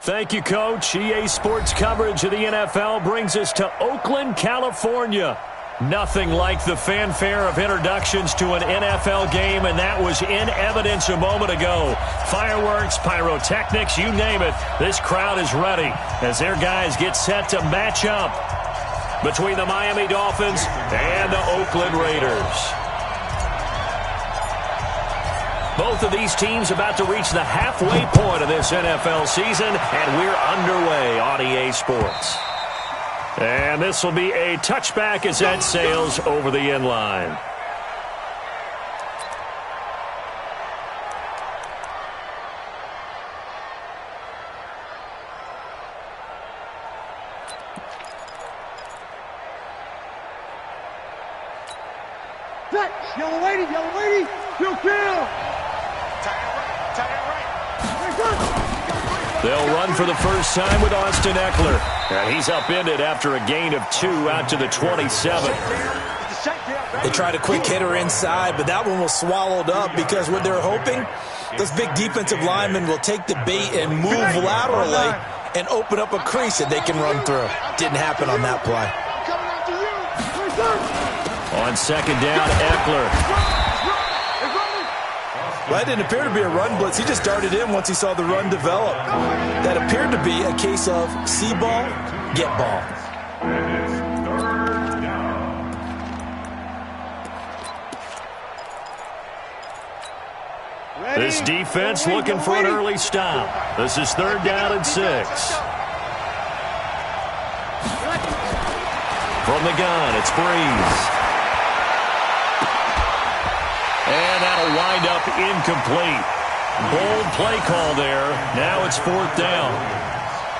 Thank you, Coach. EA Sports coverage of the NFL brings us to Oakland, California. Nothing like the fanfare of introductions to an NFL game, and that was in evidence a moment ago. Fireworks, pyrotechnics, you name it. This crowd is ready as their guys get set to match up between the Miami Dolphins and the Oakland Raiders. Both of these teams about to reach the halfway point of this NFL season, and we're underway on EA Sports. And this will be a touchback as that sails over the end line. Yellow lady, kill. They'll run for the first time with Austin Eckler. And he's upended after a gain of 2 out to the 27. They tried a quick hitter inside, but that one was swallowed up because what they're hoping, those big defensive linemen will take the bait and move laterally and open up a crease that they can run through. Didn't happen on that play. On second down, Eckler. Well, that didn't appear to be a run blitz. He just darted in once he saw the run develop. That appeared to be a case of see ball, get ball. This defense looking for an early stop. This is 3rd down and 6. From the gun, it's Breeze. And that'll wind up incomplete. Bold play call there. Now it's 4th down.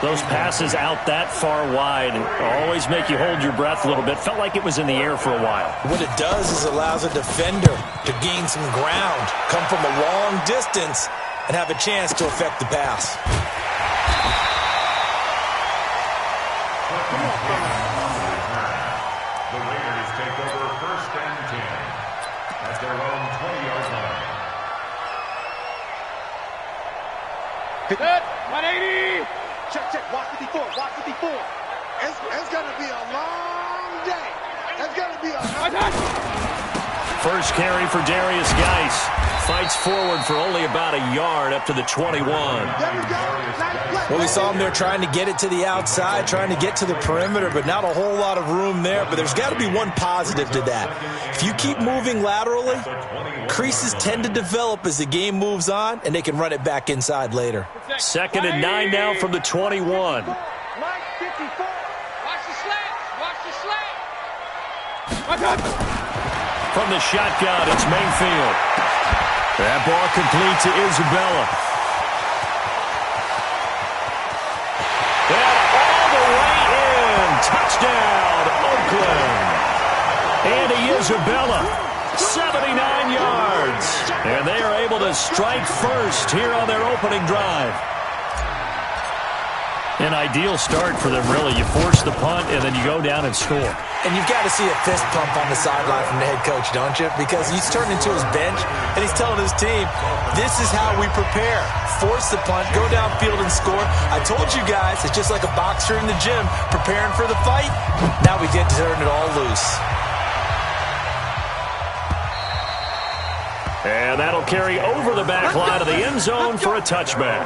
Those passes out that far wide always make you hold your breath a little bit. Felt like it was in the air for a while. What it does is allows a defender to gain some ground, come from a long distance, and have a chance to affect the pass. The Raiders take over 1st and 10 at their own 20-yard line. Good. 180. Check. Watch 54. It's going to be a long day. It's going to be a long day. First carry for Darius Geis. Fights forward for only about a yard up to the 21. Well, we saw him there trying to get it to the outside, trying to get to the perimeter, but not a whole lot of room there. But there's got to be one positive to that. If you keep moving laterally, creases tend to develop as the game moves on, and they can run it back inside later. 2nd and 9 now from the 21. Mike 54. Watch the slant. From the shotgun, it's Mayfield. That ball complete to Isabella. And all the way in. Touchdown, Oakland. Andy Isabella, 79 yards. And they are able to strike first here on their opening drive. An ideal start for them, really. You force the punt, and then you go down and score. And you've got to see a fist pump on the sideline from the head coach, don't you? Because he's turned into his bench, and he's telling his team, this is how we prepare. Force the punt, go downfield and score. I told you guys, it's just like a boxer in the gym preparing for the fight. Now we get to turn it all loose. And that'll carry over the back line of the end zone for a touchback.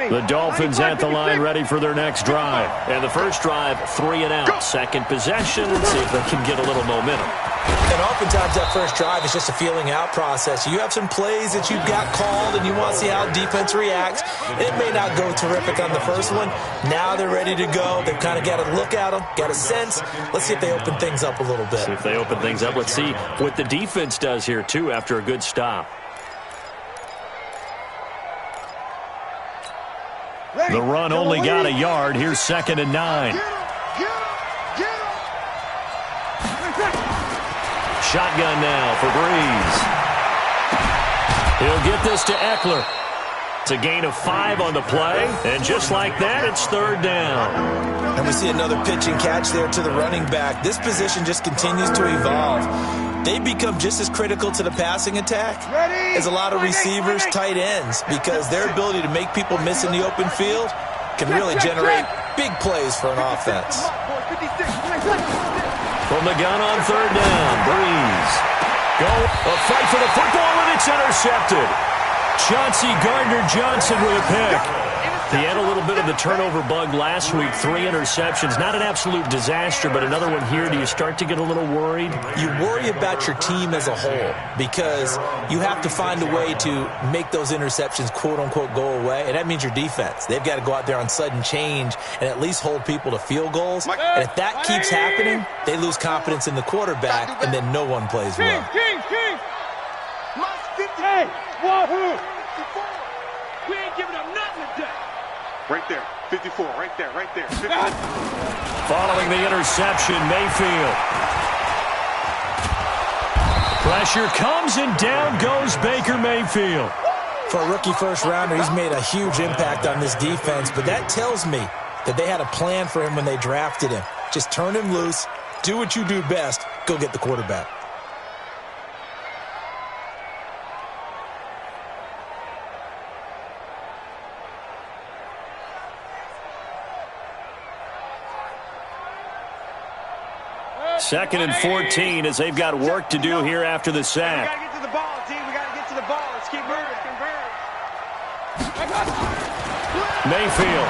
The Dolphins at the line ready for their next drive. And the first drive, 3 and out. Second possession, and see if they can get a little momentum. And oftentimes that first drive is just a feeling out process. You have some plays that you've got called and you want to see how defense reacts. It may not go terrific on the first one. Now they're ready to go. They've kind of got to look at them, got a sense. Let's see if they open things up a little bit. See if they open things up. Let's see what the defense does here, too, after a good stop. The run only got a yard. Here's 2nd and 9. Shotgun now for Breeze. He'll get this to Eckler. It's a gain of 5 on the play, and just like that, it's third down. And we see another pitch and catch there to the running back. This position just continues to evolve. They become just as critical to the passing attack as a lot of receivers, tight ends, because their ability to make people miss in the open field can really generate big plays for an offense. From the gun on third down, Breeze. Go, a fight for the football, and it's intercepted. Chauncey Gardner-Johnson with a pick. He had a little bit of the turnover bug last week, 3 interceptions. Not an absolute disaster, but another one here. Do you start to get a little worried? You worry about your team as a whole because you have to find a way to make those interceptions, quote-unquote, go away, and that means your defense. They've got to go out there on sudden change and at least hold people to field goals. And if that keeps happening, they lose confidence in the quarterback, and then no one plays well. Hey, wahoo! We ain't giving up nothing today. Right there, 54, right there, right there. 54. Following the interception, Mayfield. Pressure comes, and down goes Baker Mayfield. For a rookie first-rounder, he's made a huge impact on this defense, but that tells me that they had a plan for him when they drafted him. Just turn him loose, do what you do best, go get the quarterback. Second and 14 as they've got work to do here after the sack. We got to get to the ball, team. We got to get to the ball. Let's keep moving. Mayfield.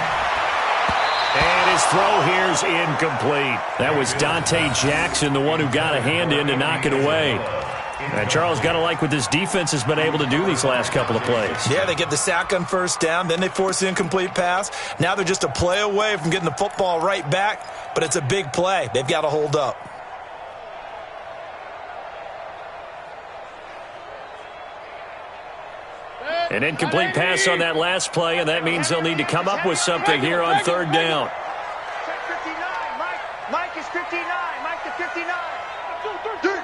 And his throw here's incomplete. That was Dante Jackson, the one who got a hand in to knock it away. And Charles, got to like what this defense has been able to do these last couple of plays. Yeah, they get the sack on first down, then they force the incomplete pass. Now they're just a play away from getting the football right back, but it's a big play. They've got to hold up. An incomplete pass on that last play, and that means they'll need to come up with something here on third down. Check 59. Mike is 59. Mike to 59. 2, 3.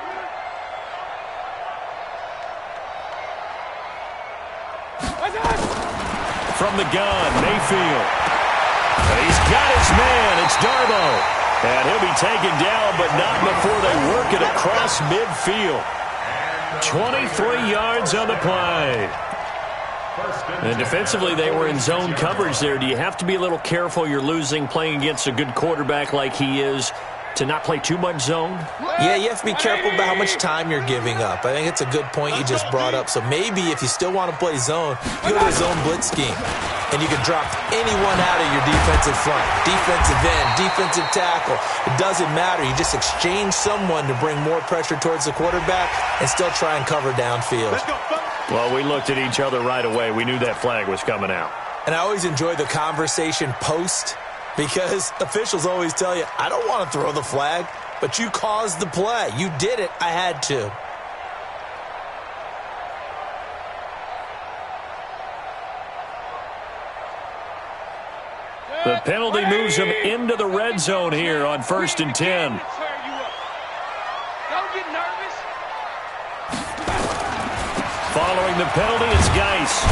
From the gun, Mayfield. And he's got his man. It's Darbo. And he'll be taken down, but not before they work it across midfield. 23 yards on the play. And defensively, they were in zone coverage there. Do you have to be a little careful? You're losing playing against a good quarterback like he is to not play too much zone? Yeah, you have to be careful about how much time you're giving up. I think it's a good point you just brought up. So maybe if you still want to play zone, you go to a zone blitz scheme. And you can drop anyone out of your defensive front, defensive end, defensive tackle. It doesn't matter. You just exchange someone to bring more pressure towards the quarterback and still try and cover downfield. Let's go, fellas. Well, we looked at each other right away. We knew that flag was coming out. And I always enjoy the conversation post because officials always tell you, I don't want to throw the flag, but you caused the play. You did it. I had to. The penalty moves him into the red zone here on 1st and 10. Don't get nervous. Following the penalty, it's Geis.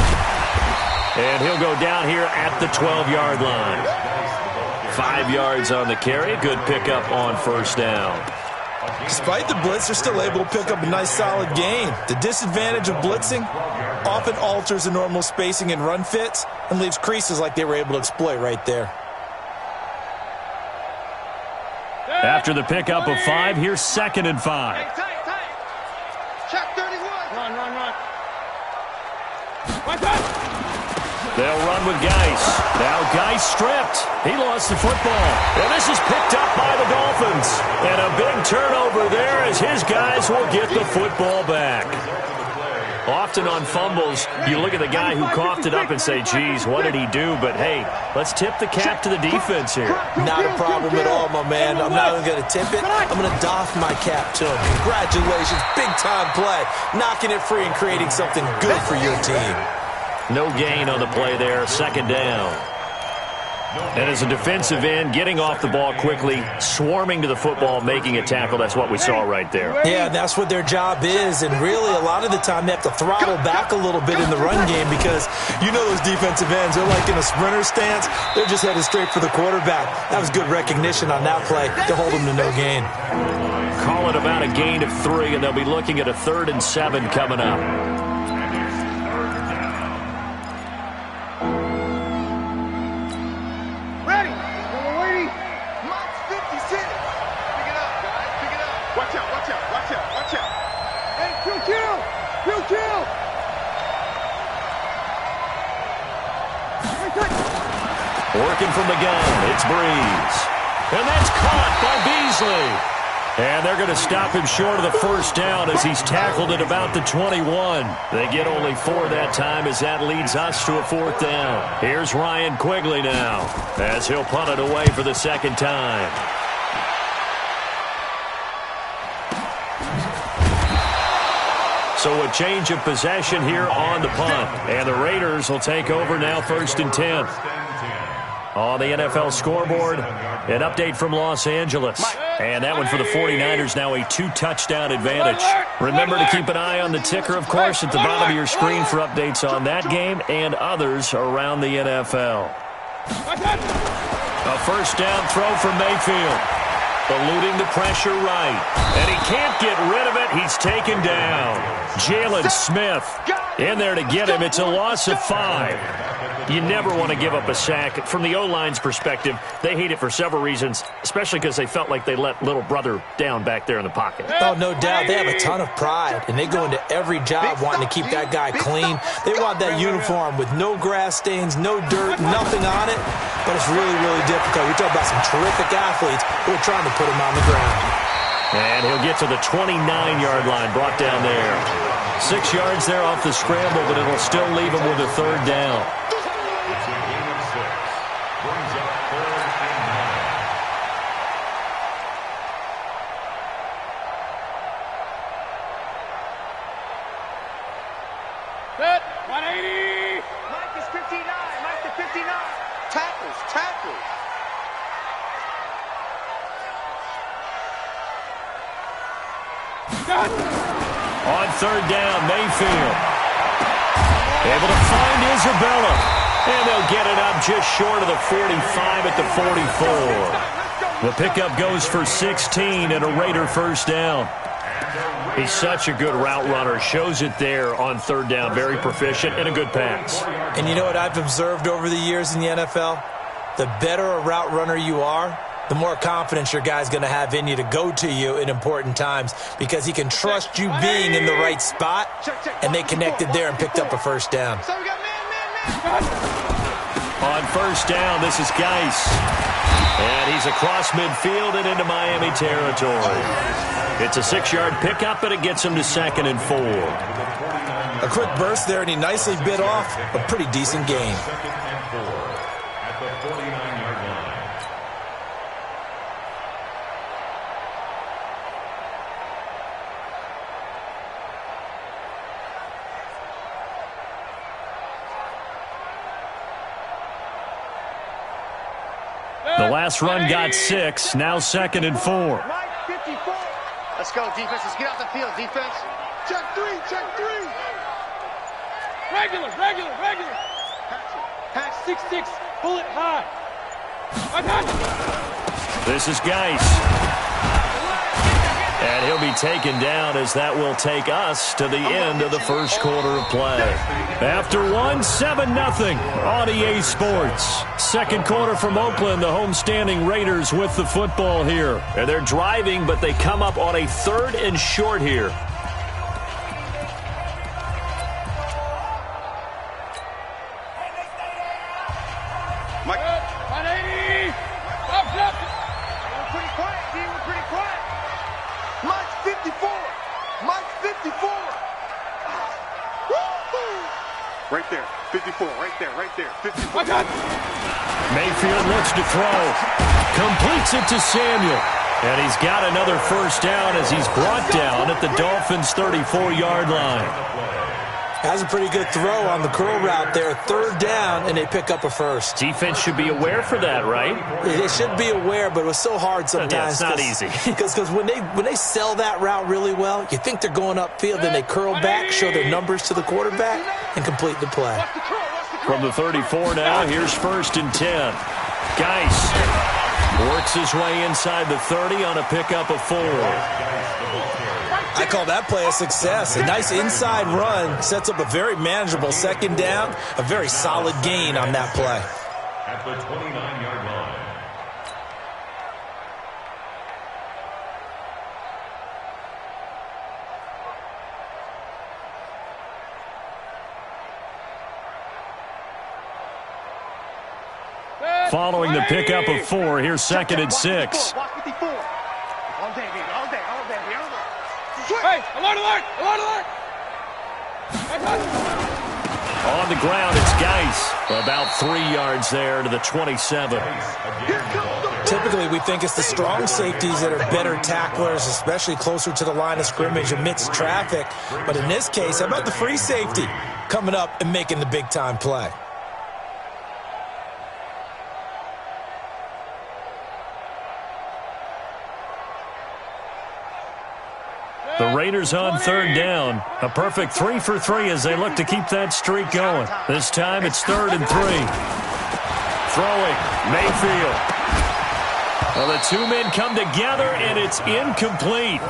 And he'll go down here at the 12-yard line. 5 yards on the carry. Good pickup on first down. Despite the blitz, they're still able to pick up a nice solid gain. The disadvantage of blitzing often alters the normal spacing and run fits and leaves creases like they were able to exploit right there. After the pickup of 5, here's 2nd and 5. Hey, tight. Check 31. Run. They'll run with Geis. Now Geis stripped. He lost the football. And this is picked up by the Dolphins. And a big turnover there as his guys will get the football back. Often on fumbles, you look at the guy who coughed it up and say, geez, what did he do? But, hey, let's tip the cap to the defense here. Not a problem at all, my man. I'm not even going to tip it. I'm going to doff my cap to him. Congratulations. Big-time play. Knocking it free and creating something good for your team. No gain on the play there. 2nd down. And as a defensive end, getting off the ball quickly, swarming to the football, making a tackle, that's what we saw right there. Yeah, that's what their job is, and really a lot of the time they have to throttle back a little bit in the run game because you know those defensive ends, they're like in a sprinter stance. They're just headed straight for the quarterback. That was good recognition on that play to hold them to no gain. Call it about a gain of 3, and they'll be looking at a 3rd and 7 coming up. Working from the gun, it's Breeze. And that's caught by Beasley. And they're going to stop him short of the first down as he's tackled at about the 21. They get only 4 that time as that leads us to a 4th down. Here's Ryan Quigley now as he'll punt it away for the 2nd time. So a change of possession here on the punt. And the Raiders will take over now 1st and 10. On the NFL scoreboard, an update from Los Angeles. And that one for the 49ers, now a 2-touchdown advantage. Remember to keep an eye on the ticker, of course, at the bottom of your screen for updates on that game and others around the NFL. A 1st down throw from Mayfield. Eluding the pressure right. And he can't get rid of it. He's taken down. Jalen Smith in there to get him. It's a loss of 5. You never want to give up a sack. From the O-line's perspective, they hate it for several reasons, especially because they felt like they let little brother down back there in the pocket. Oh, no doubt. They have a ton of pride, and they go into every job wanting to keep that guy clean. They want that uniform with no grass stains, no dirt, nothing on it. But it's really, really difficult. You're talking about some terrific athletes who are trying to put him on the ground. And he'll get to the 29-yard line, brought down there. 6 yards there off the scramble, but it'll still leave him with a 3rd down. It's a gain of 6. Brings up 3rd and 9. Set. 180. Mike is 59. Mike to 59. Tackles. Tackles. On 3rd down, Mayfield. Able to find Isabella. And they'll get it up just short of the 45 at the 44. The pickup goes for 16 and a Raider 1st down. He's such a good route runner. Shows it there on 3rd down. Very proficient and a good pass. And you know what I've observed over the years in the NFL? The better a route runner you are, the more confidence your guy's going to have in you to go to you in important times because he can trust you being in the right spot, and they connected there and picked up a 1st down. On 1st down, this is Geis. And he's across midfield and into Miami territory. It's a 6-yard pickup, and it gets him to 2nd and 4. A quick burst there, and he nicely bit off a pretty decent gain. 2nd and 4 at the 49-yard line. The last run got 6, now 2nd and 4. Mike 54. Let's go, defense. Let's get out the field, defense. Check 3, check 3. Regular. Pass 6-6, bullet high. This is Geis. And he'll be taken down as that will take us to the end of the 1st quarter of play. After 7-0 on EA Sports. 2nd quarter from Oakland, the homestanding Raiders with the football here. And they're driving, but they come up on a 3rd and short here. Mike. 180. Up. We're pretty quiet, D. We're pretty quiet. Mike 54. Mike 54. Right there. 54. Right there. 54. Mayfield looks to throw. Completes it to Samuel. And he's got another 1st down as he's brought down at the Dolphins' 34-yard line. Has a pretty good throw on the curl route there. 3rd down, and they pick up a first. Defense should be aware for that, right? They should be aware, but it was so hard sometimes. Yeah, it's not easy. Because when they sell that route really well, you think they're going upfield, then they curl back, show their numbers to the quarterback, and complete the play. From the 34 now, here's 1st and 10. Geis works his way inside the 30 on a pickup of 4. I call that play a success. A nice inside run sets up a very manageable 2nd down, a very solid gain on that play. At the 29-yard line. Following the pickup of 4, here's 2nd and 6. Watch 54. All day, baby. All day. All day. All day. Hey, alert, alert, alert, alert. On the ground, it's Geis. About 3 yards there to the 27. Typically, we think it's the strong safeties that are better tacklers, especially closer to the line of scrimmage amidst traffic. But in this case, how about the free safety coming up and making the big-time play? The Raiders on 3rd down. A perfect 3 for 3 as they look to keep that streak going. This time it's 3rd and 3. Throwing, Mayfield. Well, the 2 men come together, and it's incomplete.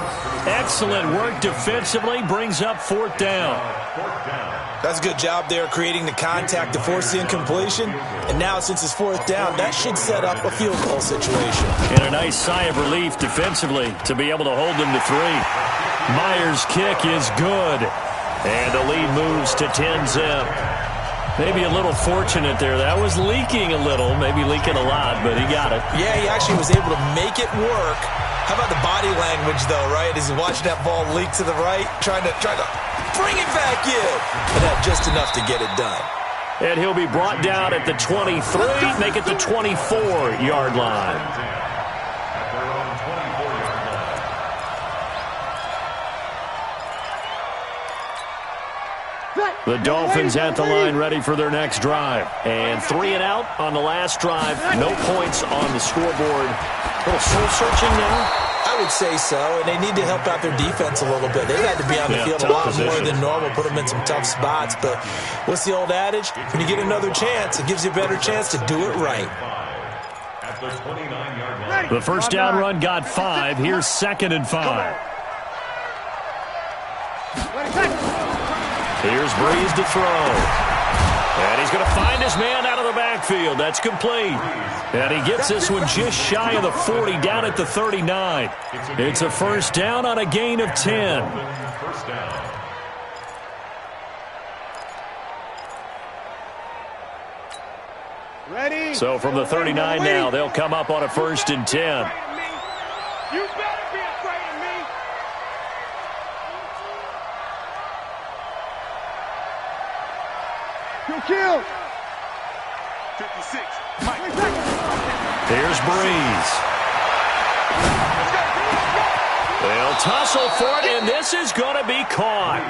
Excellent work defensively, brings up 4th down. That's a good job there creating the contact to force the incompletion. And now, since it's 4th down, that should set up a field goal situation. And a nice sigh of relief defensively to be able to hold them to 3. Myers' kick is good. And the lead moves to 10-zip. Maybe a little fortunate there. That was leaking a little, maybe leaking a lot, but he got it. Yeah, he actually was able to make it work. How about the body language, though, right? As he's watching that ball leak to the right, trying to bring it back in. And that just enough to get it done. And he'll be brought down at the 23, make it the 24-yard line. At their own 24-yard line. The Dolphins at the line ready for their next drive. And 3 and out on the last drive. No points on the scoreboard. A little soul-searching now? I would say so, and they need to help out their defense a little bit. They've had to be on the field a lot more than normal, put them in some tough spots. But what's the old adage? When you get another chance, it gives you a better chance to do it right. At the 29-yard line. The first down run got 5. Here's 2nd and 5. Here's Breeze to throw. And he's going to find his man out of the backfield. That's complete. And he gets this one just shy of the 40, down at the 39. It's a first down on a gain of 10. First down. Ready? So from the 39 now, they'll come up on a 1st and 10. You better be afraid of me. Kill. 56. Mike. Here's Breeze. They'll tussle for it, and this is going to be caught.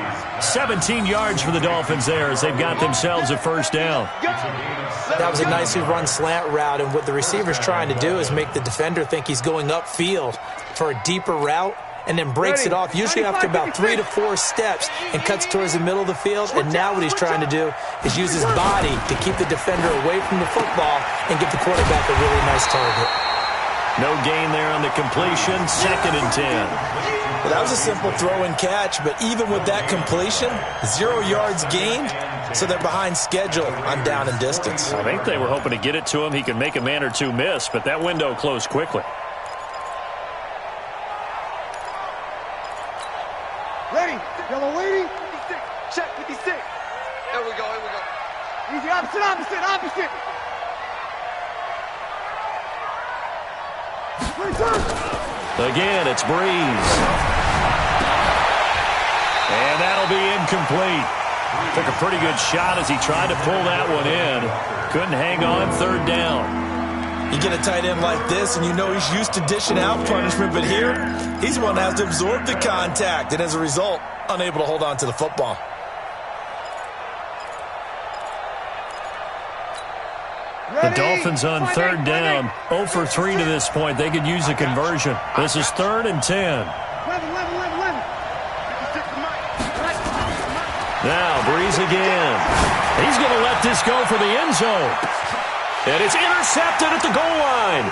17 yards for the Dolphins there as they've got themselves a first down. That was a nicely run slant route, and what the receiver's trying to do is make the defender think he's going upfield for a deeper route, and then breaks it off, usually after about 3 to 4 steps, and cuts towards the middle of the field. And now what he's trying to do is use his body to keep the defender away from the football and give the quarterback a really nice target. No gain there on the completion, 2nd and 10. Well, that was a simple throw and catch, but even with that completion, 0 yards gained, so they're behind schedule on down and distance. I think they were hoping to get it to him. He could make a man or two miss, but that window closed quickly. Ready? Yellow waiting. 56. Check 56. Here we go. Easy, opposite. Again, it's Breeze. And that'll be incomplete. Took a pretty good shot as he tried to pull that one in. Couldn't hang on 3rd down. You get a tight end like this, and you know he's used to dishing out punishment, but here, he's the one that has to absorb the contact, and as a result, unable to hold on to the football. The Dolphins on third down, 0 for 3 to this point. They could use a conversion. This is 3rd and 10. Now, Breeze again. He's going to let this go for the end zone. And it's intercepted at the goal line.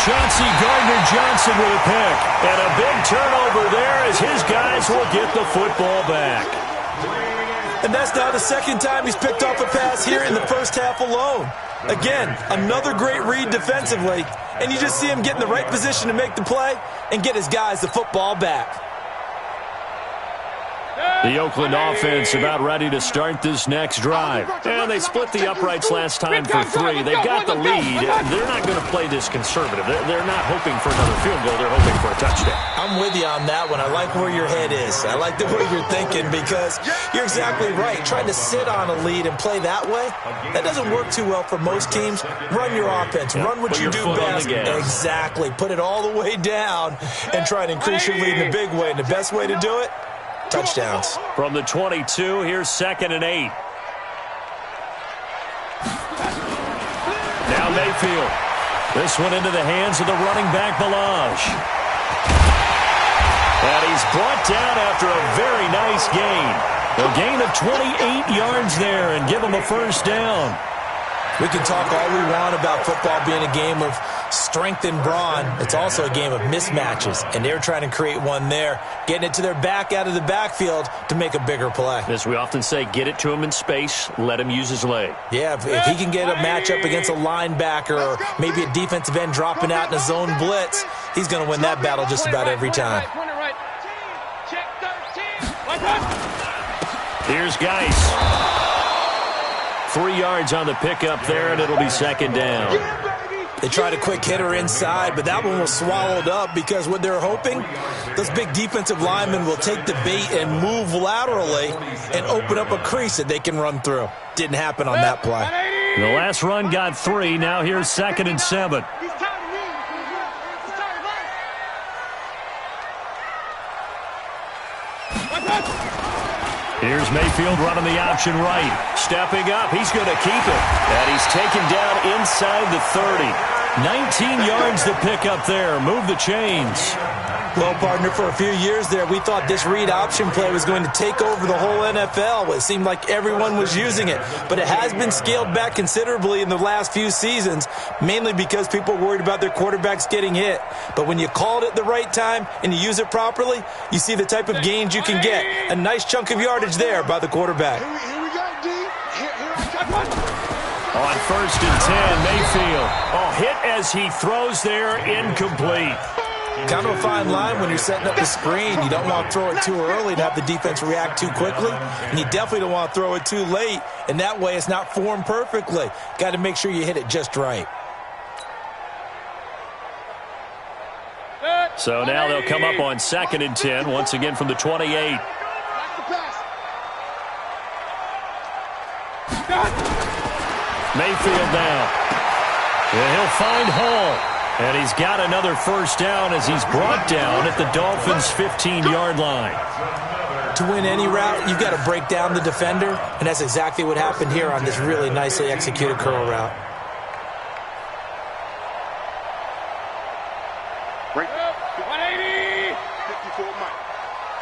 Chauncey Gardner-Johnson with a pick. And a big turnover there as his guys will get the football back. And that's now the second time he's picked off a pass here in the first half alone. Again, another great read defensively. And you just see him get in the right position to make the play and get his guys the football back. The Oakland offense about ready to start this next drive. And they split the uprights last time for 3. They've got the lead. They're not going to play this conservative. They're not hoping for another field goal. They're hoping for a touchdown. I'm with you on that one. I like where your head is. I like the way you're thinking because you're exactly right. Trying to sit on a lead and play that way, that doesn't work too well for most teams. Run your offense. Run what you do best. Exactly. Put it all the way down and try and increase your lead in a big way. And the best way to do it, touchdowns. From the 22, here's 2nd and 8. Now Mayfield. This one into the hands of the running back, Balazs. And he's brought down after a very nice gain. A gain of 28 yards there and give him a first down. We can talk all we want about football being a game of strength and brawn. It's also a game of mismatches, and they're trying to create one there, getting it to their back out of the backfield to make a bigger play. As we often say, get it to him in space, let him use his leg. Yeah, if he can get a matchup against a linebacker or maybe a defensive end dropping out in a zone blitz, he's going to win that battle just about every time. Here's Geis. 3 yards on the pickup there, and it'll be 2nd down. They tried a quick hitter inside, but that one was swallowed up because what they're hoping, those big defensive linemen will take the bait and move laterally and open up a crease that they can run through. Didn't happen on that play. The last run got 3. Now here's 2nd and 7. Here's Mayfield running the option right. Stepping up, he's going to keep it. And he's taken down inside the 30. 19 yards to pick up there. Move the chains. Well, partner, for a few years there, we thought this read option play was going to take over the whole NFL. It seemed like everyone was using it. But it has been scaled back considerably in the last few seasons, mainly because people are worried about their quarterbacks getting hit. But when you call it at the right time and you use it properly, you see the type of gains you can get. A nice chunk of yardage there by the quarterback. Here we go, D. Here On 1st and 10, Mayfield. Oh, hit as he throws there, incomplete. Kind of a fine line when you're setting up the screen. You don't want to throw it too early and have the defense react too quickly. And you definitely don't want to throw it too late. And that way it's not formed perfectly. Got to make sure you hit it just right. So now they'll come up on 2nd and 10, once again from the 28. Mayfield now. And he'll find Hall. And he's got another first down as he's brought down at the Dolphins' 15-yard line. To win any route, you've got to break down the defender, and that's exactly what happened here on this really nicely executed curl route. Break. 180. 54 Mike.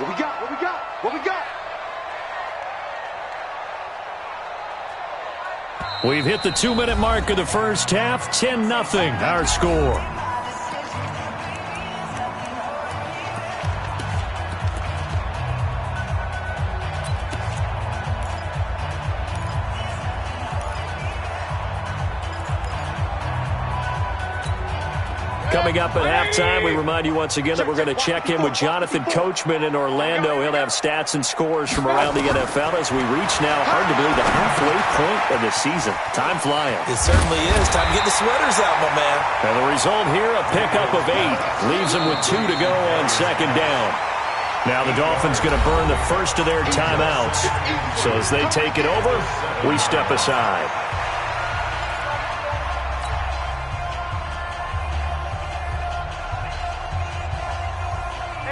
What we got? What we got? What we got? We've hit the 2-minute mark of the first half. 10-0 our score. Coming up at halftime, we remind you once again that we're going to check in with Jonathan Coachman in Orlando. He'll have stats and scores from around the NFL as we reach now, hard to believe, the halfway point of the season. Time flying. It certainly is. Time to get the sweaters out, my man. And the result here, a pickup of 8. Leaves them with 2 to go on 2nd down. Now the Dolphins going to burn the first of their timeouts. So as they take it over, we step aside.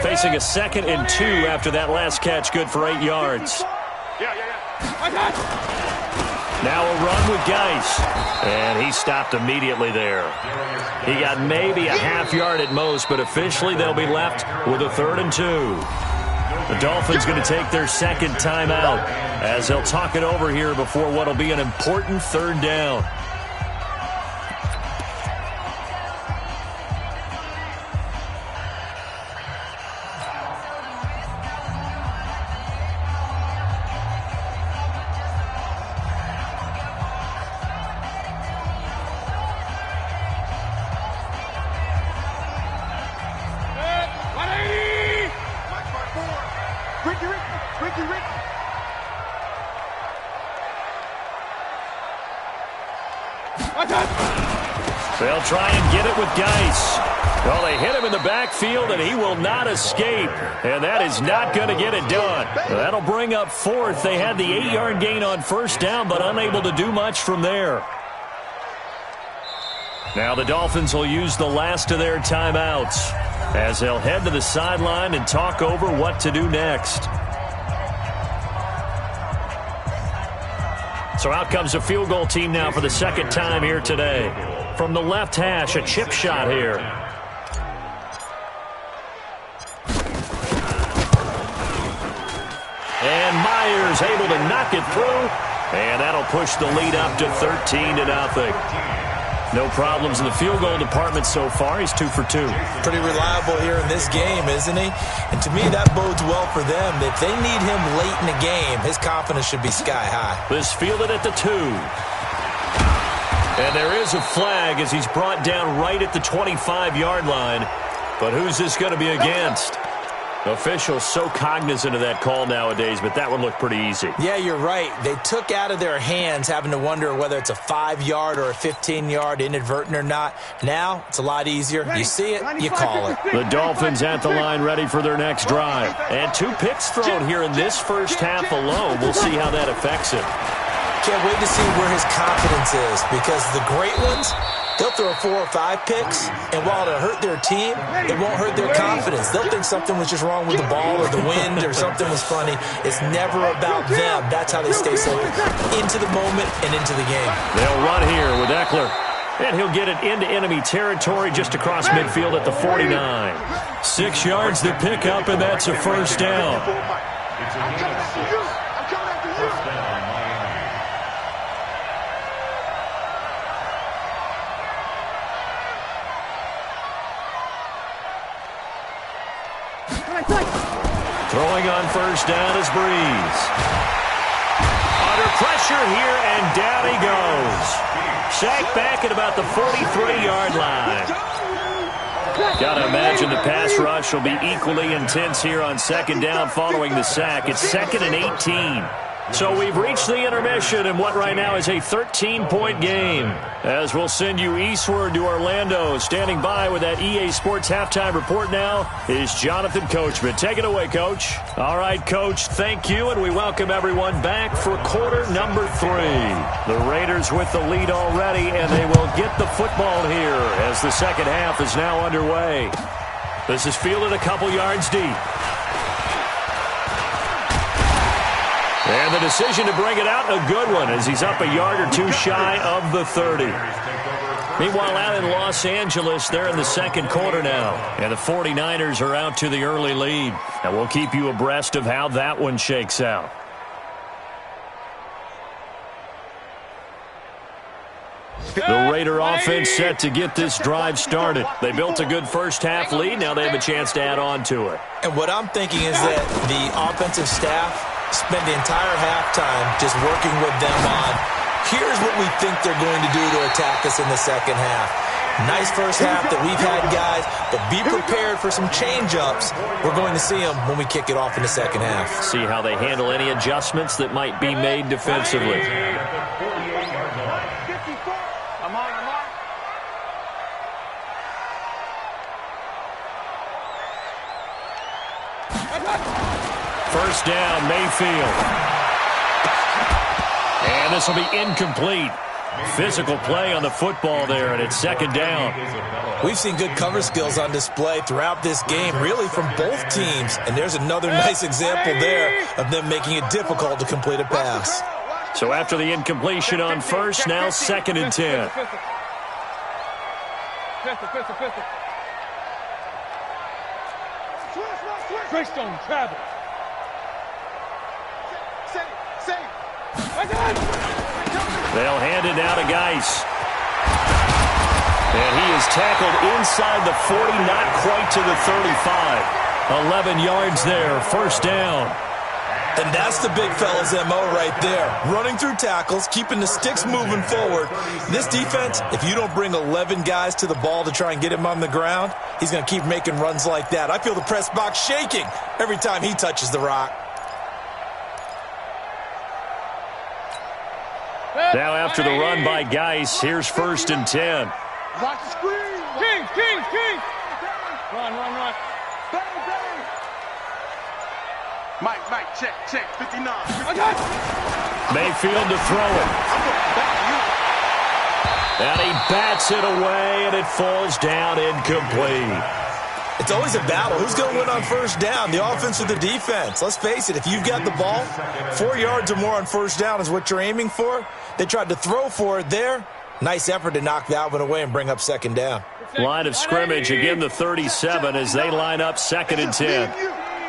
Facing a 2nd and 2 after that last catch, good for 8 yards. Yeah. Now a run with Geis. And he stopped immediately there. He got maybe a half yard at most, but officially they'll be left with a 3rd and 2. The Dolphins going to take their second timeout as they'll talk it over here before what will be an important 3rd down. They'll try and get it with Geis. Well, they hit him in the backfield, and he will not escape. And that is not going to get it done. That'll bring up 4th. They had the 8-yard gain on 1st down, but unable to do much from there. Now the Dolphins will use the last of their timeouts as they'll head to the sideline and talk over what to do next. So out comes a field goal team now for the second time here today. From the left hash, a chip shot here. And Myers able to knock it through. And that'll push the lead up to 13-0. No problems in the field goal department so far. He's 2 for 2. Pretty reliable here in this game, isn't he? And to me, that bodes well for them. If they need him late in the game, his confidence should be sky high. This fielded at the 2. And there is a flag as he's brought down right at the 25-yard line. But who's this going to be against? Officials so cognizant of that call nowadays, but that one looked pretty easy. Yeah, you're right. They took out of their hands having to wonder whether it's a 5-yard or a 15-yard inadvertent or not. Now, it's a lot easier. You see it, you call it. The Dolphins at the line ready for their next drive. And 2 picks thrown here in this first half alone. We'll see how that affects it. Can't wait to see where his confidence is, because the great ones, they'll throw 4 or 5 picks, and while it'll hurt their team, it won't hurt their confidence. They'll think something was just wrong with the ball or the wind or something was funny. It's never about them. That's how they stay so into the moment and into the game. They'll run here with Eckler, and he'll get it into enemy territory just across midfield at the 49. 6 yards to pick up, and that's a first down. Throwing on first down is Breeze. Under pressure here, and down he goes. Sacked back at about the 43-yard line. Gotta imagine the pass rush will be equally intense here on second down following the sack. It's 2nd and 18. So we've reached the intermission in what right now is a 13-point game. As we'll send you eastward to Orlando. Standing by with that EA Sports halftime report now is Jonathan Coachman. Take it away, Coach. All right, Coach, thank you, and we welcome everyone back for quarter number 3. The Raiders with the lead already, and they will get the football here as the second half is now underway. This is fielded a couple yards deep. And the decision to bring it out, a good one, as he's up a yard or 2 shy of the 30. Meanwhile, out in Los Angeles, they're in the second quarter now. And the 49ers are out to the early lead. And we'll keep you abreast of how that one shakes out. The Raider offense set to get this drive started. They built a good first half lead. Now they have a chance to add on to it. And what I'm thinking is that the offensive staff spend the entire halftime just working with them on, here's what we think they're going to do to attack us in the second half. Nice first half that we've had, guys, but be prepared for some change-ups. We're going to see them when we kick it off in the second half. See how they handle any adjustments that might be made defensively. First down, Mayfield. And this will be incomplete. Physical play on the football there, and it's second down. We've seen good cover skills on display throughout this game, really from both teams. And there's another nice example there of them making it difficult to complete a pass. So after the incompletion on first, now 2nd and 10. Greystone travel. They'll hand it now to Geis. And he is tackled inside the 40, not quite to the 35. 11 yards there, first down. And that's the big fella's MO right there. Running through tackles, keeping the sticks moving forward. This defense, if you don't bring 11 guys to the ball to try and get him on the ground, he's going to keep making runs like that. I feel the press box shaking every time he touches the rock. Now after the run by Geis, here's 1st and 10. Watch the screen. King. Run. Bang. Mike, check. 59. Mayfield to throw it. And he bats it away, and it falls down incomplete. It's always a battle. Who's going to win on first down, the offense or the defense? Let's face it, if you've got the ball, 4 yards or more on first down is what you're aiming for. They tried to throw for it there. Nice effort to knock that one away and bring up 2nd down. Line of scrimmage, again the 37 as they line up 2nd and 10.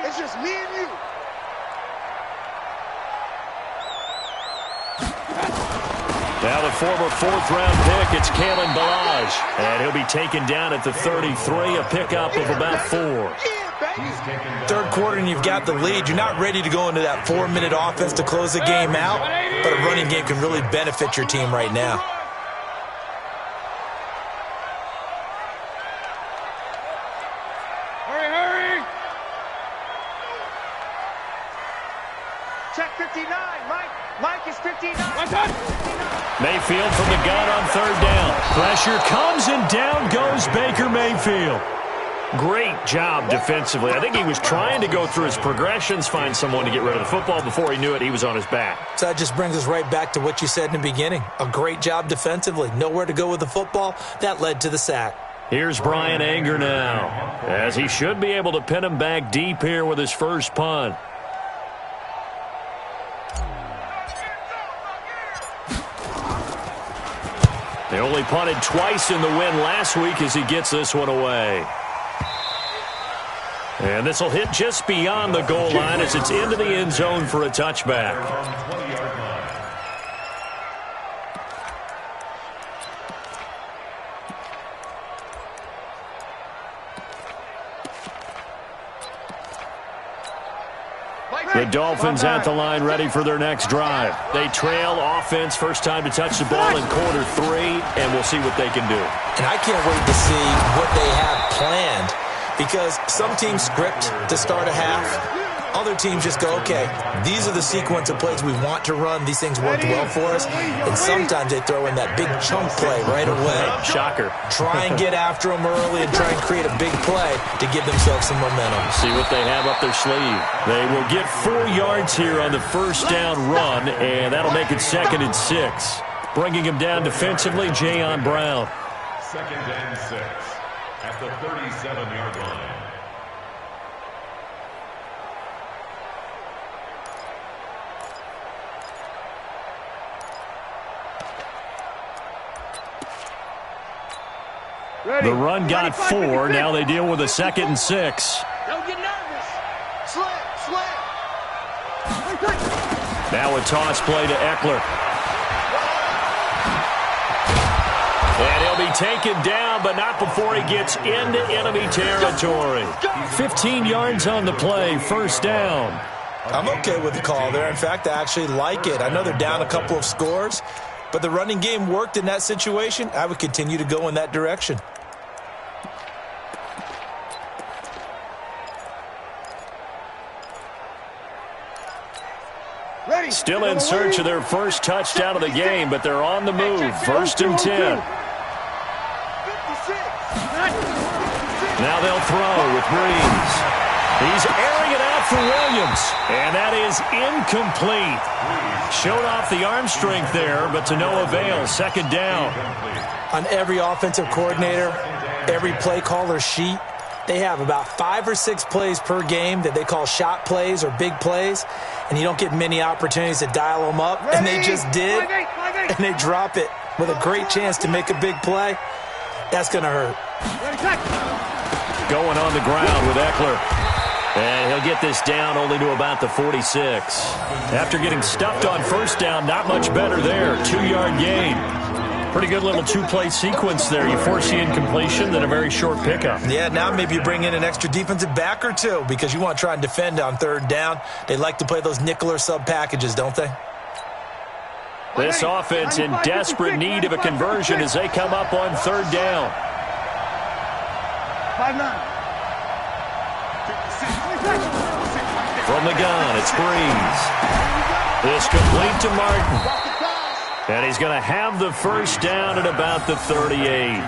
It's just me and you. Now the former 4th-round pick, it's Kalen Ballage. And he'll be taken down at the 33, a pickup of about 4. Third quarter and you've got the lead. You're not ready to go into that 4-minute offense to close the game out, but a running game can really benefit your team right now. Hurry. Check 59. Mike is 59. Mayfield from the gun on 3rd down. Pressure comes and down goes Baker Mayfield. Great job defensively. I think he was trying to go through his progressions, find someone to get rid of the football. Before he knew it, he was on his back. So that just brings us right back to what you said in the beginning. A great job defensively. Nowhere to go with the football. That led to the sack. Here's Brian Anger now, as he should be able to pin him back deep here with his first punt. They only punted twice in the win last week as he gets this one away. And this will hit just beyond the goal line as it's into the end zone for a touchback. The Dolphins at the line ready for their next drive. They trail offense, first time to touch the ball in quarter 3, and we'll see what they can do. And I can't wait to see what they have planned, because some teams script to start a half. Other teams just go, okay, these are the sequence of plays we want to run. These things worked well for us. And sometimes they throw in that big chunk play right away. Shocker. Try and get after them early and try and create a big play to give themselves some momentum. See what they have up their sleeve. They will get 4 yards here on the first down run, and that'll make it 2nd and 6. Bringing him down defensively, Jayon Brown. 2nd and 6 at the 37-yard line. The run got 4. Now they deal with a 2nd and 6. Don't get nervous. Slam. Now a toss play to Eckler. And he'll be taken down, but not before he gets into enemy territory. 15 yards on the play, first down. I'm okay with the call there. In fact, I actually like it. I know they're down a couple of scores, but the running game worked in that situation. I would continue to go in that direction. Still in search of their first touchdown of the game, but they're on the move. 1st and 10. Now they'll throw with Breeze. He's airing it out for Williams, and that is incomplete. Showed off the arm strength there, but to no avail. 2nd down. On every offensive coordinator, every play caller's sheet, they have about 5 or 6 plays per game that they call shot plays or big plays, and you don't get many opportunities to dial them up, and they just did, and they drop it with a great chance to make a big play. That's going to hurt. Going on the ground with Eckler. And he'll get this down only to about the 46. After getting stuffed on first down, not much better there. 2-yard gain. Pretty good little 2-play sequence there. You force the incompletion, then a very short pickup. Yeah, now maybe you bring in an extra defensive back or two because you want to try and defend on third down. They like to play those nickel or sub packages, don't they? This offense in desperate need of a conversion as they come up on third down. 5-9. From the gun, it's Breeze. It's complete to Martin. And he's going to have the first down at about the 38.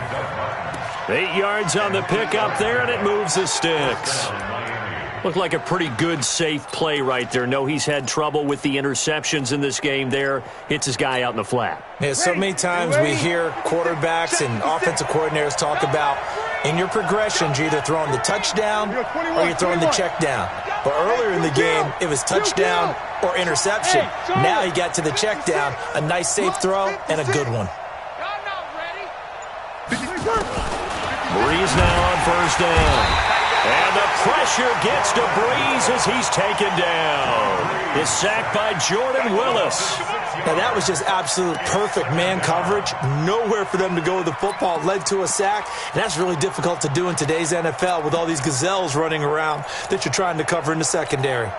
8 yards on the pickup there, and it moves the sticks. Looked like a pretty good, safe play right there. No, he's had trouble with the interceptions in this game there. Hits his guy out in the flat. Yeah, so many times we hear quarterbacks and offensive coordinators talk about in your progressions, you're either throwing the touchdown or you're throwing the check down. But earlier in the game, it was touchdown or interception. Now he got to the check down, a nice safe throw, and a good one. Breeze now on first down. And the pressure gets to Breeze as he's taken down. It's sacked by Jordan Willis. Now that was just absolute perfect man coverage. Nowhere for them to go with the football. Led to a sack. And that's really difficult to do in today's NFL with all these gazelles running around that you're trying to cover in the secondary.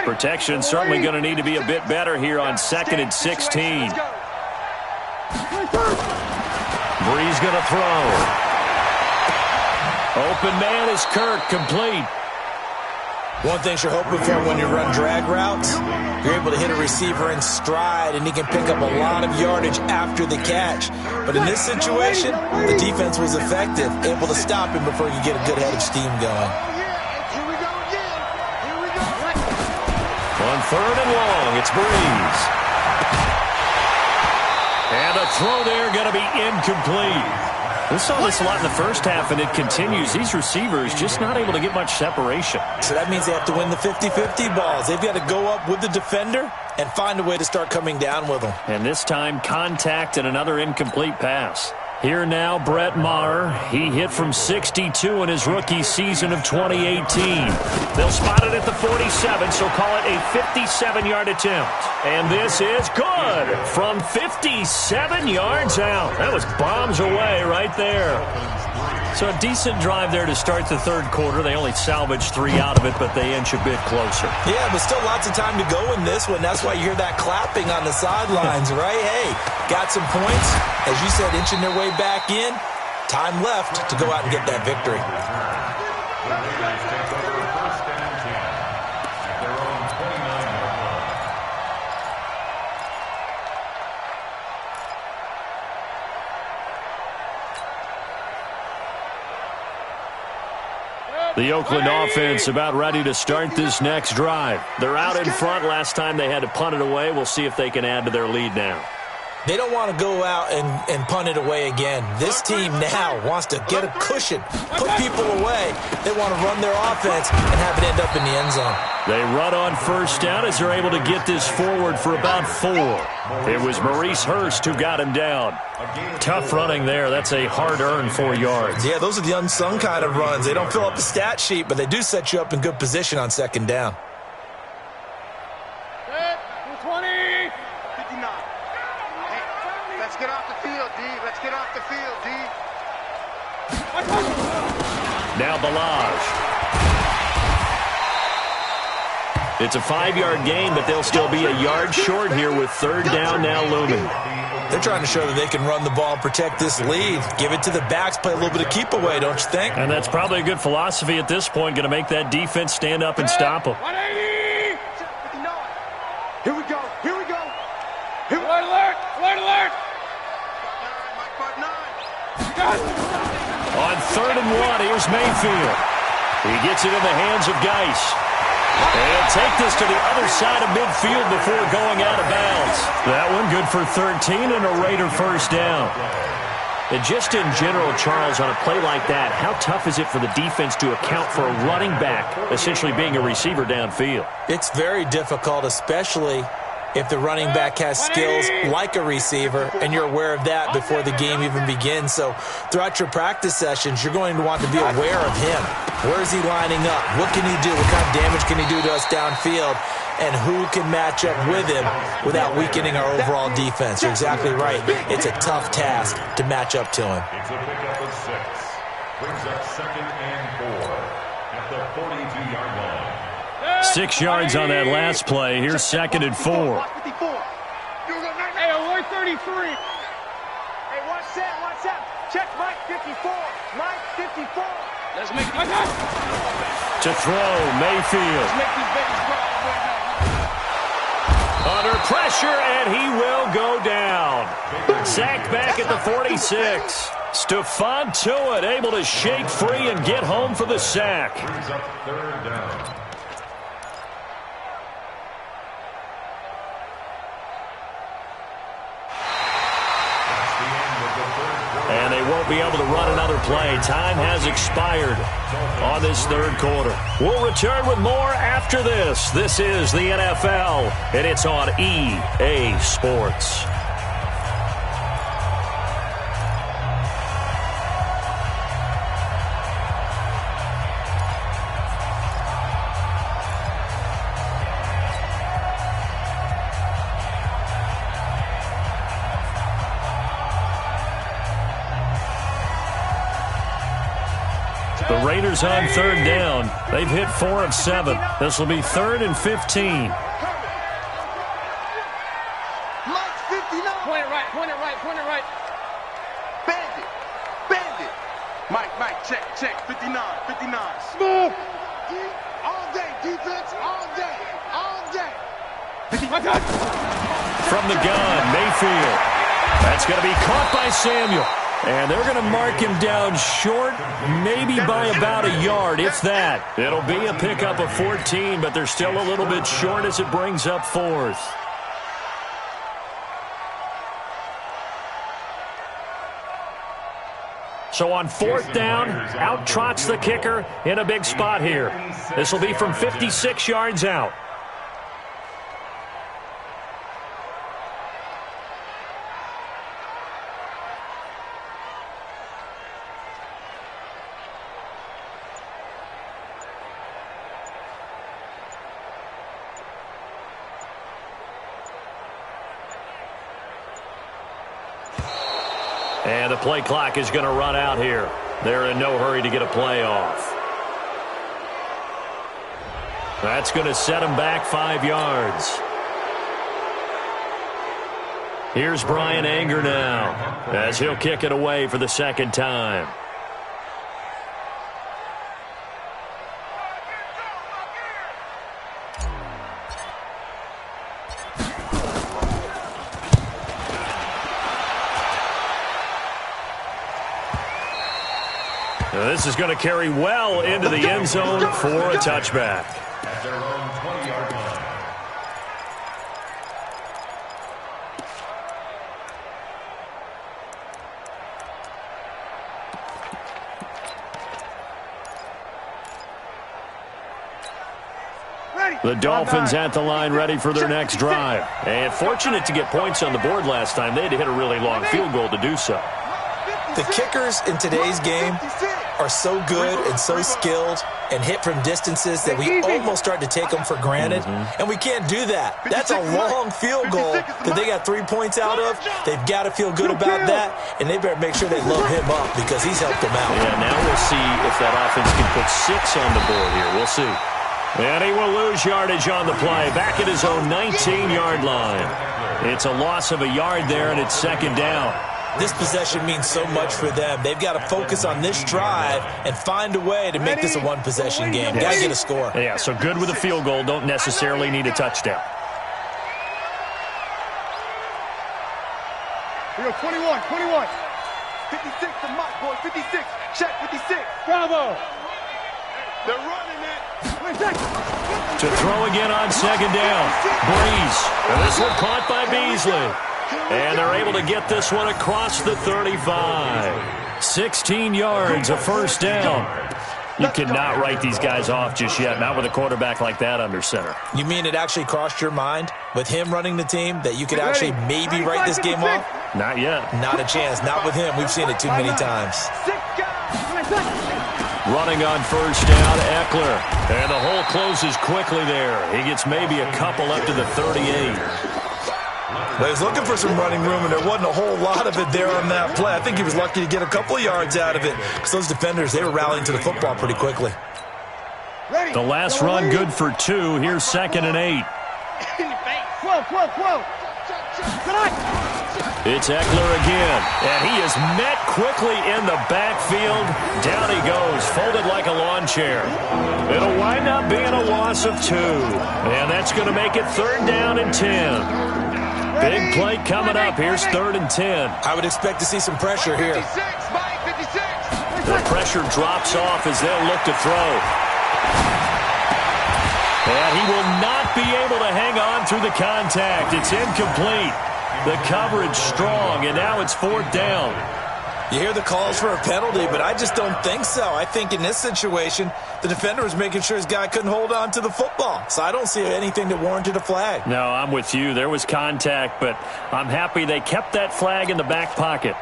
Protection certainly going to need to be a bit better here on 2nd and 16. Breeze going to throw. Open man is Kirk, complete. One thing you're hoping for when you run drag routes, you're able to hit a receiver in stride, and he can pick up a lot of yardage after the catch. But in this situation, the defense was effective, able to stop him before you get a good head of steam going. On third and long, it's Breeze. And a throw there going to be incomplete. We saw this a lot in the first half, and it continues. These receivers just not able to get much separation. So that means they have to win the 50-50 balls. They've got to go up with the defender and find a way to start coming down with them. And this time, contact and another incomplete pass. Here now, Brett Maher. He hit from 62 in his rookie season of 2018. They'll spot it at the 47, so call it a 57-yard attempt. And this is good from 57 yards out. That was bombs away right there. So a decent drive there to start the third quarter. They only salvaged 3 out of it, but they inch a bit closer. Yeah, but still lots of time to go in this one. That's why you hear that clapping on the sidelines, right? Hey, got some points. As you said, inching their way back in. Time left to go out and get that victory. The Oakland offense about ready to start this next drive. They're out in front. Last time they had to punt it away. We'll see if they can add to their lead now. They don't want to go out and punt it away again. This team now wants to get a cushion, put people away. They want to run their offense and have it end up in the end zone. They run on first down as they're able to get this forward for about 4. It was Maurice Hurst who got him down. Tough running there. That's a hard-earned 4 yards. Yeah, those are the unsung kind of runs. They don't fill up the stat sheet, but they do set you up in good position on second down. 20. 59. Hey, let's get off the field, D. Let's get off the field, D. Now Balaj. It's a 5-yard gain, but they'll still be a yard short here with third down now looming. They're trying to show that they can run the ball and protect this lead. Give it to the backs, play a little bit of keep away, don't you think? And that's probably a good philosophy at this point, going to make that defense stand up and stop them. 180. Here we go. Here we go. Here we go. Alert, alert. Alert, alert. On third and 1, here's Mayfield. He gets it in the hands of Geis. And take this to the other side of midfield before going out of bounds. That one good for 13 and a Raider first down. And just in general, Charles, on a play like that, how tough is it for the defense to account for a running back essentially being a receiver downfield? It's very difficult, especially if the running back has skills like a receiver, and you're aware of that before the game even begins. So throughout your practice sessions, you're going to want to be aware of him. Where is he lining up? What can he do? What kind of damage can he do to us downfield? And who can match up with him without weakening our overall defense? You're exactly right. It's a tough task to match up to him. It's a pickup of 6. Brings up 2nd and 4 at the 42-yard line. 6 yards on that last play. Here's 2nd and 4. Hey, alert 33. Hey, watch that. Check Mike 54. Mike 54. Let's make To throw, Mayfield. make these babies cry right now. Under pressure, and he will go down. Sacked back at the 46. Stephon Tuitt able to shake free and get home for the sack. Brings up 3rd down. And they won't be able to run another play. Time has expired on this 3rd quarter. We'll return with more after this. This is the NFL, and it's on EA Sports. The Raiders on 3rd down. They've hit 4 of 7. This will be 3rd and 15. Mike 59. Point it right. Bandit. Mike, check. 59. Smooth. All day, defense, all day. From the gun, Mayfield. That's going to be caught by Samuel. And they're going to mark him down short, maybe by about a yard, if that. It'll be a pickup of 14, but they're still a little bit short as it brings up 4th. So on 4th down, out trots the kicker in a big spot here. This will be from 56 yards out. And the play clock is going to run out here. They're in no hurry to get a play off. That's going to set them back 5 yards. Here's Brian Anger now as he'll kick it away for the 2nd time. This is going to carry well into the end zone for a touchback. At their own 20-yard line. The Dolphins at the line ready for their next drive. And fortunate to get points on the board last time. They had to hit a really long field goal to do so. The kickers in today's game are so good and so skilled and hit from distances that we almost start to take them for granted. And we can't do that. That's a long field goal that they got 3 points out of. They've got to feel good about that, and they better make sure they load him up because he's helped them out. Yeah, now we'll see if that offense can put 6 on the board here. We'll see. And he will lose yardage on the play, back at his own 19-yard line. It's a loss of a yard there, and it's 2nd down. This possession means so much for them. They've got to focus on this drive and find a way to make this a one-possession game. Got to get a score. Yeah, so good with a field goal. Don't necessarily need a touchdown. We go 21. 56 to Mike, boy. 56. Check 56. Bravo. They're running it. To throw again on 2nd down. Breeze. And this one caught by Beasley. And they're able to get this one across the 35. 16 yards, a first down. You cannot write these guys off just yet, not with a quarterback like that under center. You mean it actually crossed your mind with him running the team that you could actually maybe write this game off? Not yet. Not a chance. Not with him. We've seen it too many times. Running on first down, Eckler. And the hole closes quickly there. He gets maybe a couple up to the 38. Well, he was looking for some running room, and there wasn't a whole lot of it there on that play. I think he was lucky to get a couple of yards out of it because those defenders, they were rallying to the football pretty quickly. The last run good for 2. Here's 2nd and 8. It's Eckler again, and he is met quickly in the backfield. Down he goes, folded like a lawn chair. It'll wind up being a loss of 2, and that's going to make it 3rd down and 10. Big play coming up. Here's 3rd and 10. I would expect to see some pressure here. 56, Mike, 56. The pressure drops off as they'll look to throw. And he will not be able to hang on through the contact. It's incomplete. The coverage strong, and now it's 4th down. You hear the calls for a penalty, but I just don't think so. I think in this situation, the defender was making sure his guy couldn't hold on to the football. So I don't see anything that warranted a flag. No, I'm with you. There was contact, but I'm happy they kept that flag in the back pocket.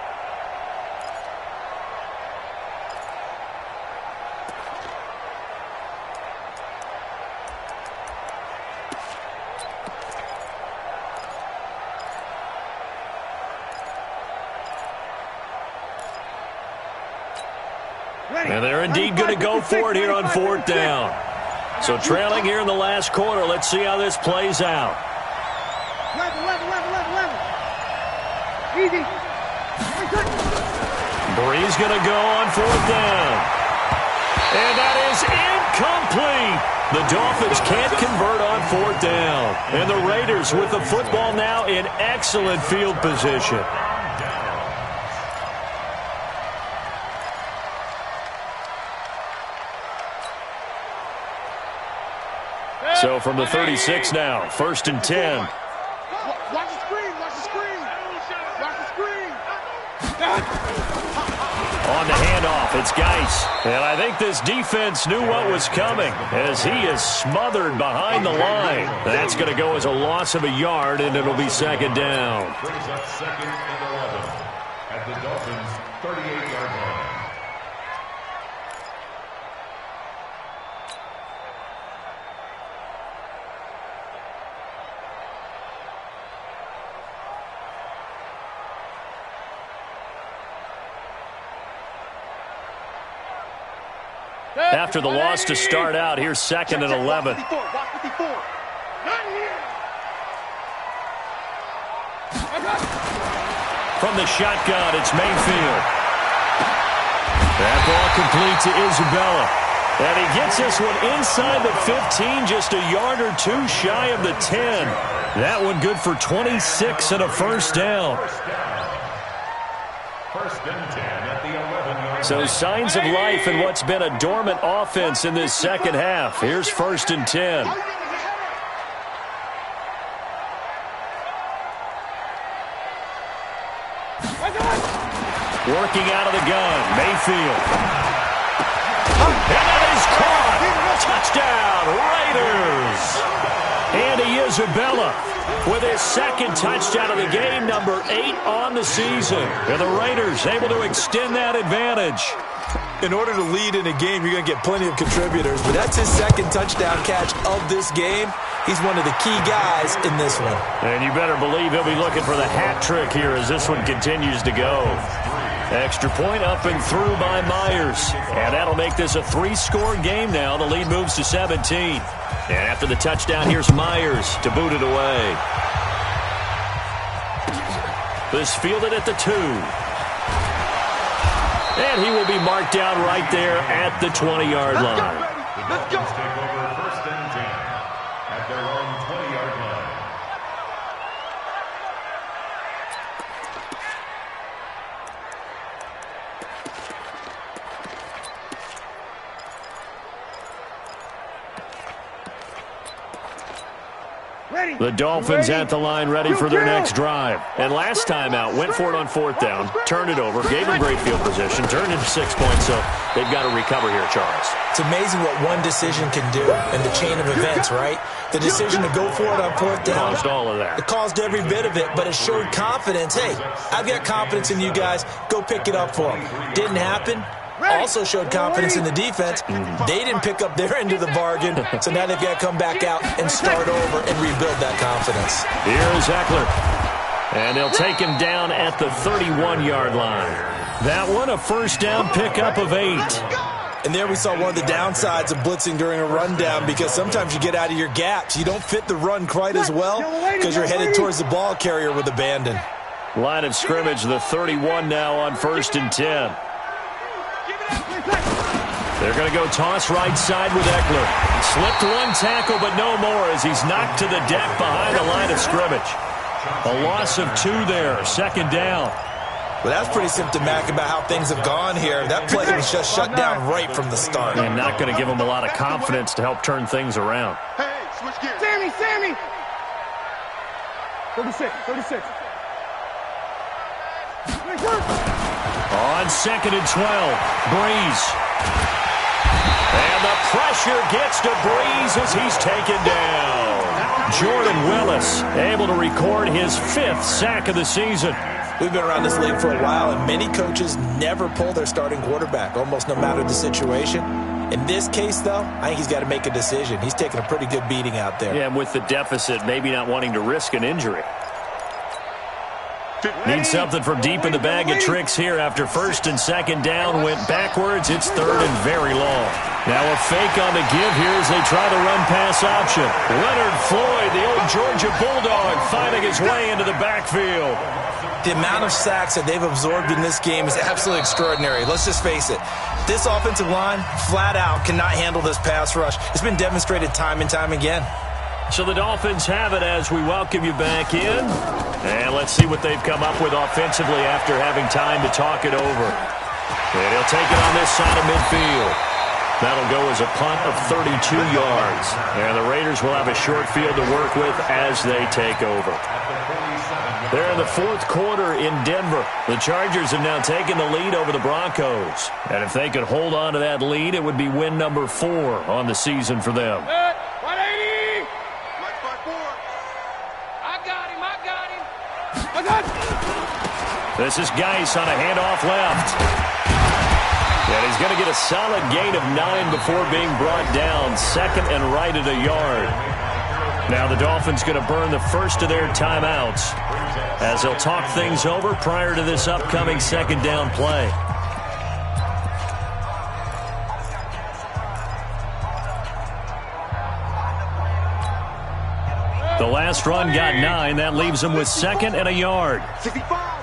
And they're indeed going to go for it here on 4th down. So trailing here in the last quarter. Let's see how this plays out. Easy. Bree's going to go on 4th down. And that is incomplete. The Dolphins can't convert on 4th down. And the Raiders with the football now in excellent field position. So from the 36 now, 1st and 10. Watch the screen, watch the screen. Watch the screen. On the handoff, it's Geis. And I think this defense knew what was coming as he is smothered behind the line. That's going to go as a loss of a yard, and it'll be 2nd down. Brings up 2nd and 11 at the Dolphins' 38-yard line. After the loss to start out, here's 2nd and 11. From the shotgun, it's Mayfield. That ball complete to Isabella. And he gets this one inside the 15, just a yard or 2 shy of the 10. That one good for 26 and a first down. 1st and 10 at the 11-yard So line. signs of life in what's been a dormant offense in this second half. Here's 1st and 10. Working out of the gun, Mayfield. And that is caught. Touchdown, Raiders. Andy Isabella with his 2nd touchdown of the game, number 8 on the season. And the Raiders able to extend that advantage. In order to lead in a game, you're going to get plenty of contributors, but that's his 2nd touchdown catch of this game. He's one of the key guys in this one. And you better believe he'll be looking for the hat trick here as this one continues to go. Extra point up and through by Myers. And that'll make this a 3-score game now. The lead moves to 17. And after the touchdown, here's Myers to boot it away. This fielded at the 2. And he will be marked down right there at the 20-yard line. The Dolphins take over 1st and 10 at their own 20-yard line. The Dolphins at the line ready for their next drive. And last time out, went for it on 4th down, turned it over, gave them great field position, turned into 6 points, so they've got to recover here, Charles. It's amazing what one decision can do in the chain of events, right? The decision to go for it on 4th down. Caused all of that. It caused every bit of it, but it showed confidence. Hey, I've got confidence in you guys. Go pick it up for them. Didn't happen. Also showed confidence in the defense. They didn't pick up their end of the bargain, so now they've got to come back out and start over and rebuild that confidence. Here's Eckler. And they'll take him down at the 31-yard line. That one, a first down pickup of 8. And there we saw one of the downsides of blitzing during a rundown, because sometimes you get out of your gaps. You don't fit the run quite as well because you're headed towards the ball carrier with abandon. Line of scrimmage, the 31 now on 1st and 10. They're going to go toss right side with Eckler. Slipped one tackle, but no more as he's knocked to the deck behind the line of scrimmage. A loss of 2 there, 2nd down. Well, that's pretty symptomatic about how things have gone here. That play was just shut down right from the start. And not going to give him a lot of confidence to help turn things around. Hey, switch gears. Sammy! 36. On 2nd and 12, Breeze. And the pressure gets to Breeze as he's taken down. Jordan Willis able to record his 5th sack of the season. We've been around this league for a while, and many coaches never pull their starting quarterback, almost no matter the situation. In this case, though, I think he's got to make a decision. He's taking a pretty good beating out there. Yeah, and with the deficit, maybe not wanting to risk an injury. Need something from deep in the bag of tricks here after 1st and 2nd down. Went backwards. It's 3rd and very long. Now a fake on the give here as they try the run-pass option. Leonard Floyd, the old Georgia Bulldog, finding his way into the backfield. The amount of sacks that they've absorbed in this game is absolutely extraordinary. Let's just face it. This offensive line, flat out, cannot handle this pass rush. It's been demonstrated time and time again. So the Dolphins have it as we welcome you back in. And let's see what they've come up with offensively after having time to talk it over. And he'll take it on this side of midfield. That'll go as a punt of 32 yards. And the Raiders will have a short field to work with as they take over. They're in the 4th quarter in Denver. The Chargers have now taken the lead over the Broncos. And if they could hold on to that lead, it would be win number 4 on the season for them. 180! I got him! This is Geis on a handoff left. And he's going to get a solid gain of 9 before being brought down. 2nd and right at a yard. Now the Dolphins going to burn the first of their timeouts as they'll talk things over prior to this upcoming 2nd down play. The last run got 9. That leaves them with 2nd and a yard. 65.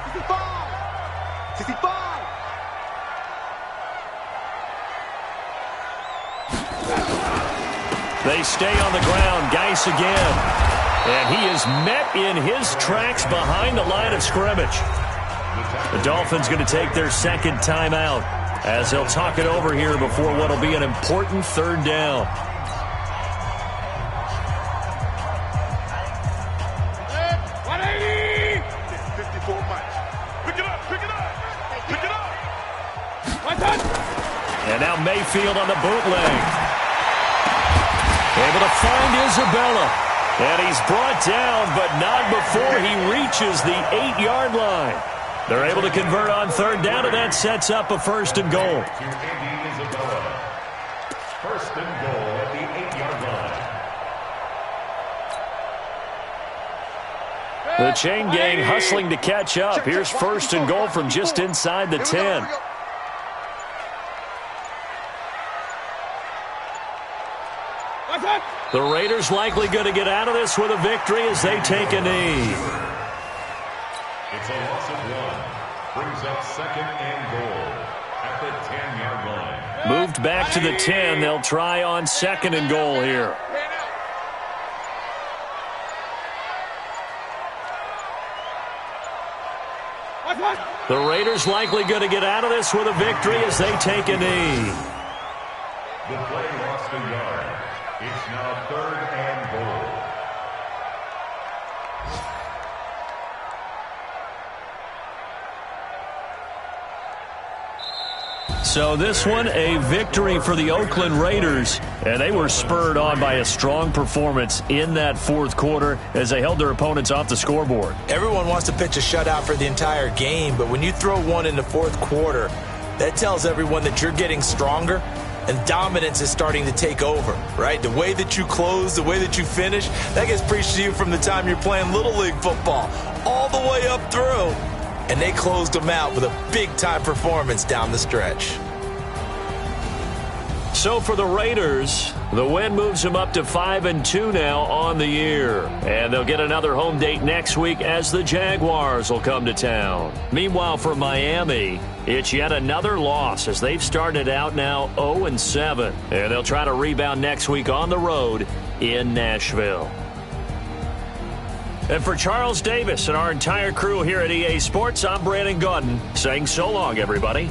They stay on the ground. Geis again. And he is met in his tracks behind the line of scrimmage. The Dolphins going to take their 2nd timeout as they'll talk it over here before what will be an important 3rd down. And now Mayfield on the bootleg. Able to find Isabella. And he's brought down, but not before he reaches the 8-yard line. They're able to convert on 3rd down, and that sets up a 1st and goal. First and goal at the 8-yard line. The chain gang hustling to catch up. Here's 1st and goal from just inside the 10. The Raiders likely going to get out of this with a victory as they take a knee. It's a loss of 1. Brings up 2nd and goal at the 10-yard line. Moved back to the 10. They'll try on 2nd and goal here. The Raiders likely going to get out of this with a victory as they take a knee. The play lost a yard. It's now 3rd and goal. So this one, a victory for the Oakland Raiders, and they were spurred on by a strong performance in that fourth quarter as they held their opponents off the scoreboard. Everyone wants to pitch a shutout for the entire game, but when you throw one in the fourth quarter, that tells everyone that you're getting stronger and dominance is starting to take over, right? The way that you close, the way that you finish, that gets preached to you from the time you're playing Little League football all the way up through. And they closed them out with a big-time performance down the stretch. So for the Raiders, the win moves them up to 5-2 now on the year. And they'll get another home date next week as the Jaguars will come to town. Meanwhile, for Miami, it's yet another loss as they've started out now 0-7. And they'll try to rebound next week on the road in Nashville. And for Charles Davis and our entire crew here at EA Sports, I'm Brandon Gaudin saying so long, everybody.